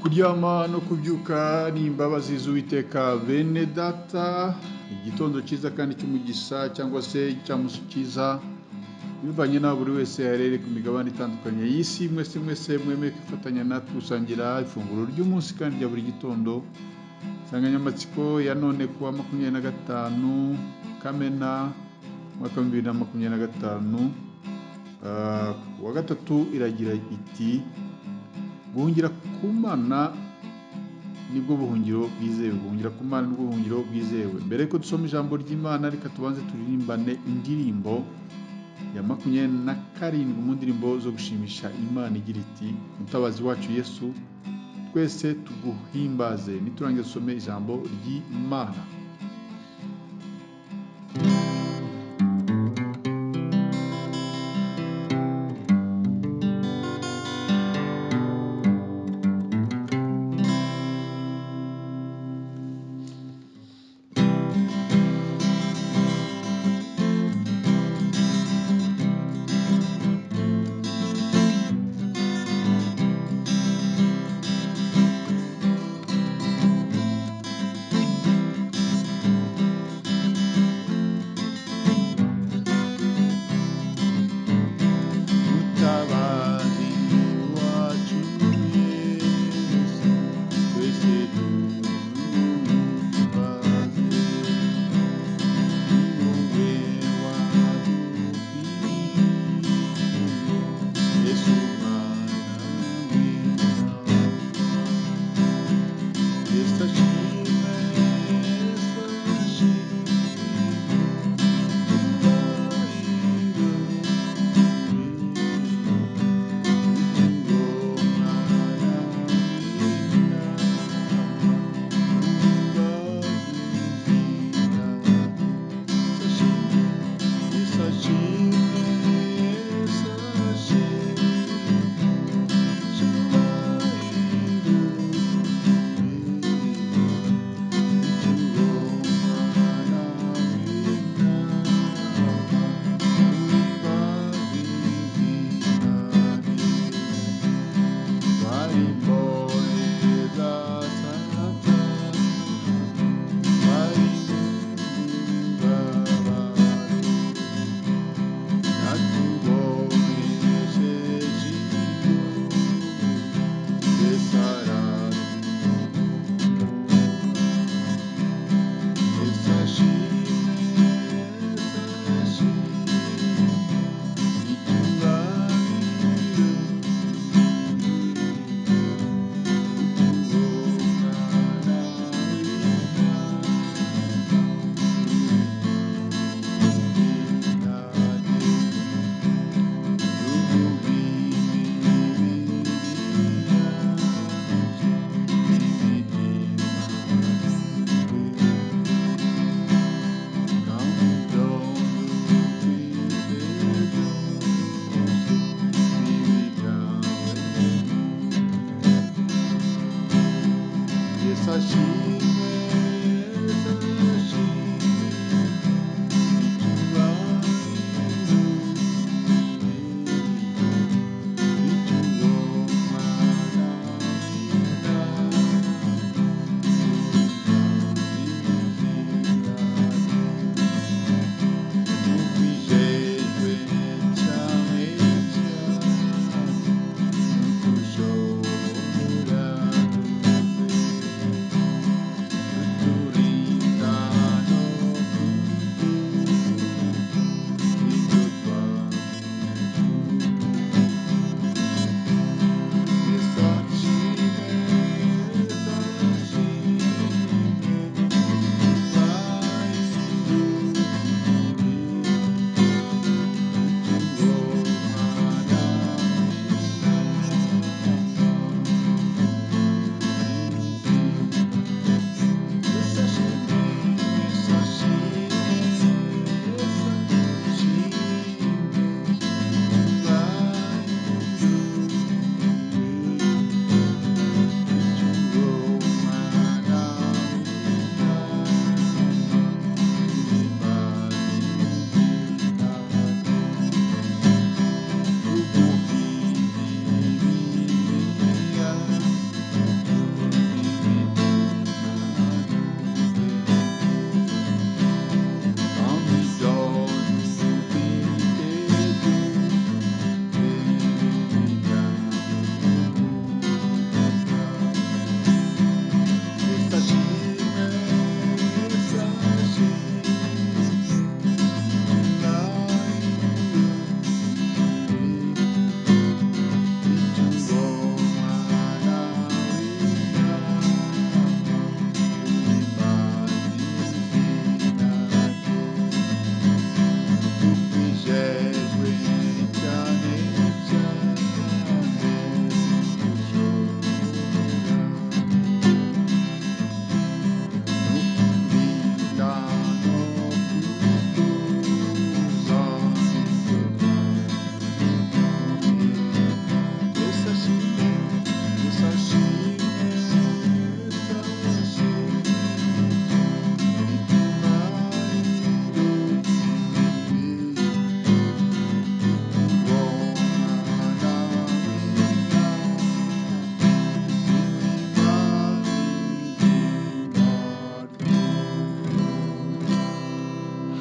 kuryama no kubyuka ni imbabazi z'Uwiteka bene data, igitondo cyiza kandi cy'umugisha cyangwa se icyamusu cyiza, bivanye na buri wese yarere ku migabane itandukanye y'isi. Mwese mwemeye kwifatanya natwe gusangira ifunguro ry'umunsi kandi rya buri gitondo. Insanganyamatsiko ya none kuwa 25 Kamena mwaka 2025, wa gatatu iragira iti guhungira ku Mana nibwo buhungiro bwizewe. Guhungira ku Mana nibwo buhungiro bwizewe. Mbere yuko dusoma ijambo ry'Imana, reka tubanze turirimbane indirimbo ya 27 mu ndirimbo zo gushimisha Imana igira iti mutabazi wacu Yesu, twese tuguhimbaze. Niturangiza dusome ijambo ry'Imana.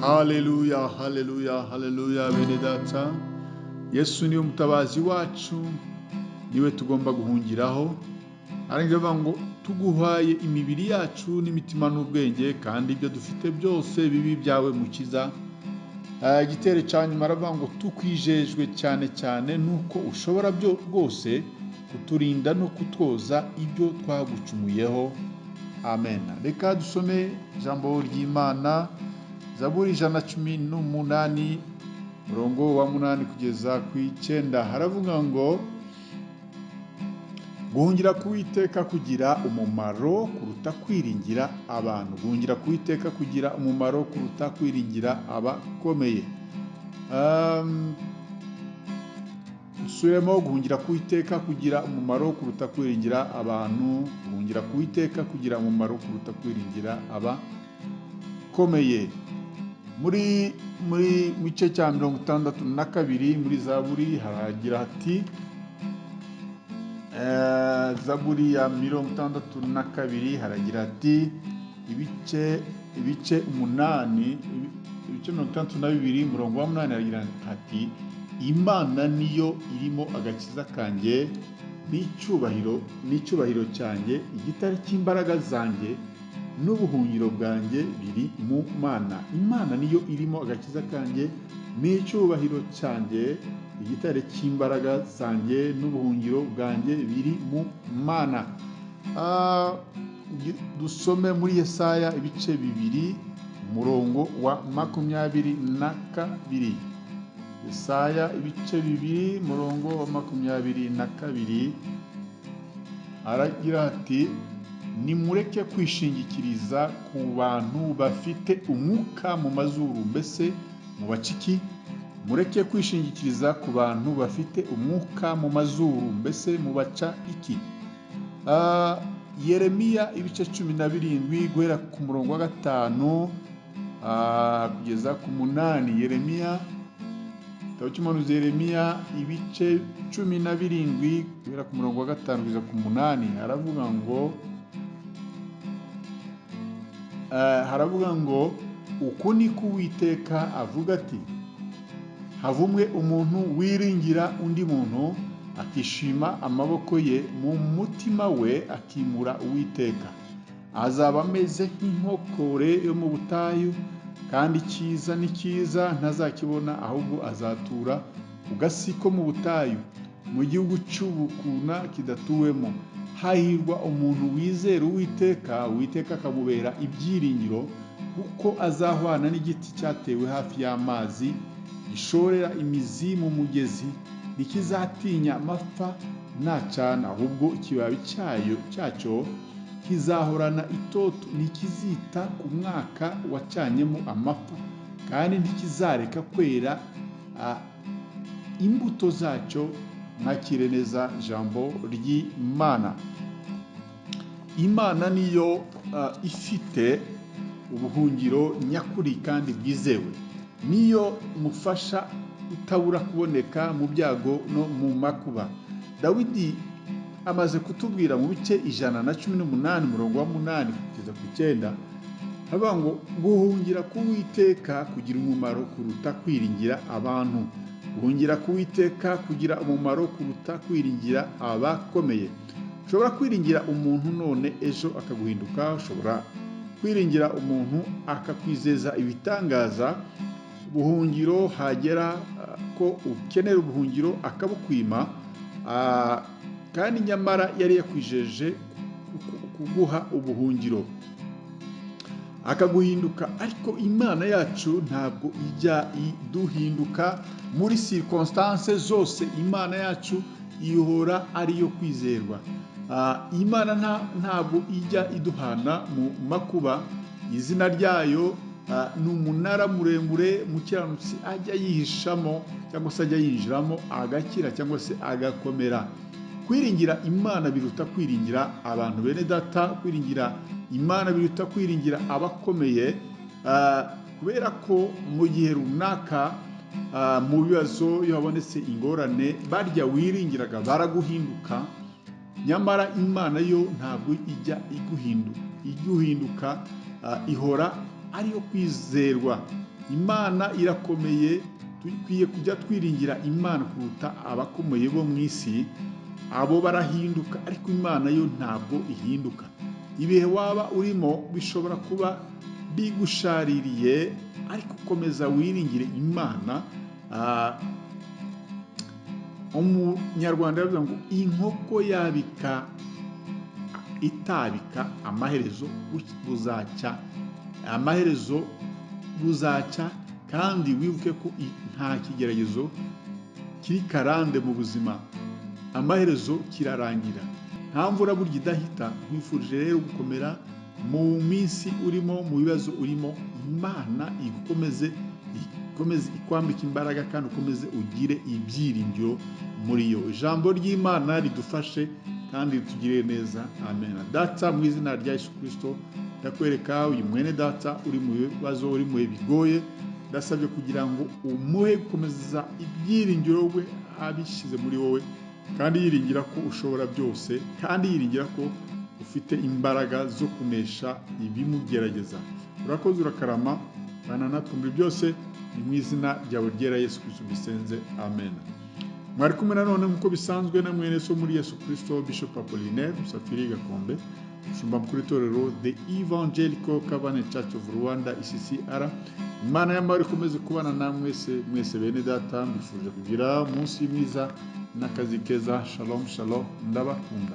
Haleluya, haleluya, haleluya bene data. Yesu niwe mutabazi wacu, niwe tugomba guhungiraho. Arangira avuga ngo tuguhaye imibiri yacu n'imitima n'ubwenge, kandi ibyo dufite byose bibi byawe mukiza. Igitere cya nyuma aravuga ngo tukwijejwe cyane cyane nuko ushobora rwose kuturinda no kutwoza ibyo twagucumuyeho. Amen. Reka dusome ijambo ry'Imana, Zaburi 118 murongo wa 8 kugeza ku 9. Haravuga ngo guhungira kuwiteka kugira umumaro kuruta kwiringira abantu. Guhungira kuwiteka kugira umumaro kuruta kwiringira abakomeye. Dusubiremo guhungira kuwiteka kugira umumaro kuruta kwiringira abantu. Guhungira kuwiteka kugira umumaro kuruta kwiringira abakomeye. Muri gice cya 62 muri Zaburi haragira hati, Zaburi ya 62 haragira ati ibice 62 murongo wa 8 haragira hati, Imana niyo irimo agakiza kanjye n'icyubahiro cyanjye, igitare cy'imbaraga zanjye n'ubuhungiro bwanjye biri mu Mana. Imana niyo irimo agakiza kanjye n'icyubahiro cyanjye, igitare cy'imbaraga zanjye n'ubuhungiro bwanjye biri mu Mana. Dusome muri Yesaya ibice 2 umurongo wa 22. Yesaya ibice 2 umurongo wa 22 aragira ati, nimureke kwishingikiriza ku bantu bafite umwuka mu mazuru. Mbese mu baciki? Mureke kwishingikiriza ku bantu bafite umwuka mu mazuru. Mbese mu baca iki? Yeremiya ibice 17 guhera ku murongo wa 5 kugeza ku 8. Yeremiya, igitabo cy'umuhanuzi Yeremiya ibice 17 guhera ku murongo wa 5 kugeza ku 8. Haravuga ngo uku ni ko Uwiteka avuga ati, havumwe umuntu wiringira undi muntu, akishima amaboko ye mu mutima we, akimura Uwiteka. Azaba ameze nk'inkokore yo mu butayu, kandi icyiza ni cyiza ntazakibona, ahubwo azatura ku gasi ko mu butayu, mu gihugu cy'ubukuna kidatuwemo. Hahirwa umuntu wizera Uwiteka, Uwiteka akamubera ibyiringiro, kuko azahwana n'igiti cyatewe hafi y'amazi, gishorera imizi mu mugezi. Ntikizatinya amapfa nacana, ahubwo ikibabi cyacyo kizahorana itoto. Ntikizita ku mwaka wacanyemo amapfa, kandi ntikizareka kwera imbuto zacyo. Mwakire neza ijambo ry'Imana. Imana niyo ifite ubuhungiro nyakuri kandi bwizewe, niyo mufasha utabura kuboneka mu byago no mu makuba. Dawidi amaze kutubwira mu bice 118 murongo wa 8 kugeza ku 9, avuga ngo guhungira kuwiteka kugira umumaro kuruta kwiringira abantu. Guhungira kuwiteka kugira umumaro kuruta kwiringira abakomeye. Ushobora kwiringira umuntu none ejo akaguhinduka. Ushobora kwiringira umuntu akakwizeza ibitangaza. Ubuhungiro hagera ko ukenera ubuhungiro akabukwima, kandi nyamara yari yakwijeje kuguha ubuhungiro akaguhinduka. Ariko Imana yacu ntabwo ijya iduhinduka muri circonstances zose. Imana yacu ihora ariyo kwizerwa. Imana ntabwo ijya iduhana mu makuba. Izina ryayo ni umunara muremure umukiranutsi ajya yihishamo cyangwa se ajya yinjiramo agakira cyangwa se agakomera. Kwiringira Imana biruta kwiringira abantu. Bene data, kwiringira Imana biruta kwiringira abakomeye, kubera ko mu gihe runaka mu bibazo iyo habonetse ingorane, barya wiringiraga baraguhinduka. Nyamara Imana yo ntabwo ijya iguhinduka, ihora ariyo kwizerwa. Imana irakomeye, dukwiye kujya twiringira Imana kuruta abakomeye bo mu isi. Abo barahinduka ariko Imana yo ntabwo ihinduka. Ibihe waba urimo bishobora kuba bigushaririye, ariko komeza wiringire Imana. Umunyarwanda yavuze ngo inkoko yabika itabika amaherezo buzacya, kandi wibuke ko nta kigeragezo kiri karande mu buzima, amaherezo kirarangira. Nta mvura burya idahita. Nkwifurije rero gukomera mu minsi urimo, mu bibazo urimo. Imana ikomeze ikwambika imbaraga kandi ukomeze ugire ibyiringiro muri yo. Ijambo ry'Imana ridufashe kandi ritugirire neza. Amen. Data, mu izina rya Yesu Kristo, ndakwereka uyu mwene data uri mu bibazo, uri mu bigoye. Ndasabye kugira ngo umuhe gukomeza ibyiringiro we abishyize muri wowe, kandi yiringira ko ushobora byose, kandi yiringira ko ufite imbaraga zo kunesha ibimugerageza. Urakoze, urakarama, bana natwe muri byose, ni mu izina ryawe ryera Yesu Kristo bisenze. Amen. Mwari kumwe nanone nk'uko bisanzwe na mwene so muri Yesu Kristo, Bishop Apollinaire Musafiri Gakombe, umushumba mukuru w'itorero The Evangelical Covenant Church of Rwanda ECCR. Imana y'amahoro ikomeze kubana namwe mwese bene data. Mbifurije kugira umunsi mwiza n'akazi keza. Shalom shalom, ndabakunda.